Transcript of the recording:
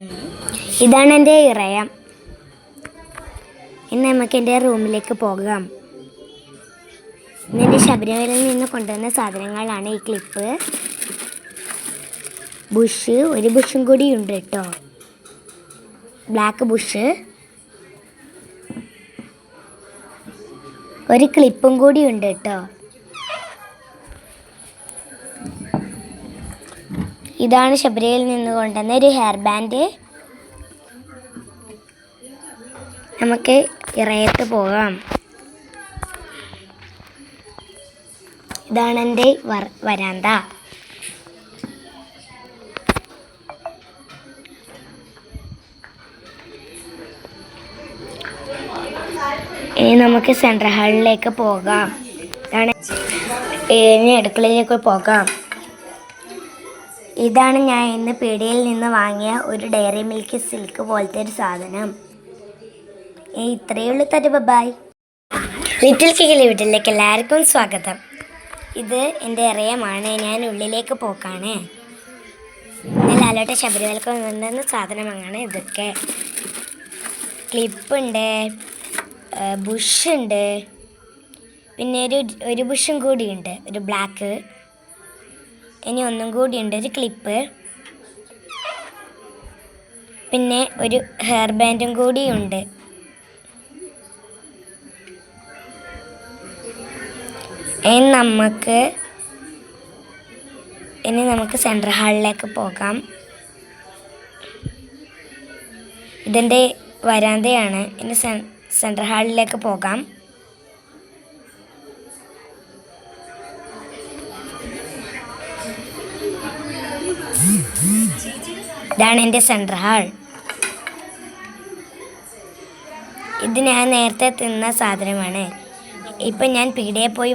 ഇതാണ് എൻ്റെ ഇറയം. ഇന്ന് നമുക്ക് എൻ്റെ റൂമിലേക്ക് പോകാം. ഇന്നെൻ്റെ ശബരിമലയിൽ നിന്ന് കൊണ്ടുവന്ന സാധനങ്ങളാണ് ഈ ക്ലിപ്പ്, ബുഷ്, ഒരു ബുഷും കൂടി ഉണ്ട് കേട്ടോ, ബ്ലാക്ക് ബുഷ്, ഒരു ക്ലിപ്പും കൂടി ഉണ്ട് കേട്ടോ. ഇതാണ് ശബരിമലയിൽ നിന്ന് കൊണ്ടുവന്ന ഒരു ഹെയർ ബാൻഡ്. നമുക്ക് ഇറയത്ത് പോകാം. ഇതാണ് എൻ്റെ വരാന്ത. ഇനി നമുക്ക് സെൻട്രൽ ഹാളിലേക്ക് പോകാം. ഇനി അടുക്കളയിലേക്ക് പോകാം. ഇതാണ് ഞാൻ ഇന്ന് പീടികയിൽ നിന്ന് വാങ്ങിയ ഒരു ഡയറി മിൽക്ക് സിൽക്ക് പോലത്തെ ഒരു സാധനം. ഇത്രയേ ഉള്ളൂ. തരുക, ബൈ. ലിറ്റിൽ കിക്കിലി വീട്ടിലേക്ക് എല്ലാവർക്കും സ്വാഗതം. ഇത് എൻ്റെ ഇറയമാണ്. ഞാൻ ഉള്ളിലേക്ക് പോക്കാണ്. ലാലോട്ടെ ശബരിമലക്ക് കൊണ്ടുവന്ന സാധനമാണ് ഇതൊക്കെ. ക്ലിപ്പുണ്ട്, ബുഷുണ്ട്, പിന്നെ ഒരു ബുഷും കൂടിയുണ്ട്, ഒരു ബ്ലാക്ക്. ഇനി ഒന്നും കൂടിയുണ്ട്, ഒരു ക്ലിപ്പ്, പിന്നെ ഒരു ഹെയർ ബാൻഡും കൂടിയുണ്ട്. ഇനി നമുക്ക് സെൻട്രൽ ഹാളിലേക്ക് പോകാം. ഇതെൻ്റെ വരാന്തയാണ്. ഇനി സെൻട്രൽ ഹാളിലേക്ക് പോകാം. ഇതാണ് എൻ്റെ സെൻട്രൽ ഹാൾ. ഇത് ഞാൻ നേരത്തെ തിന്ന സാധനമാണ്. ഇപ്പം ഞാൻ പീടികയിൽ പോയി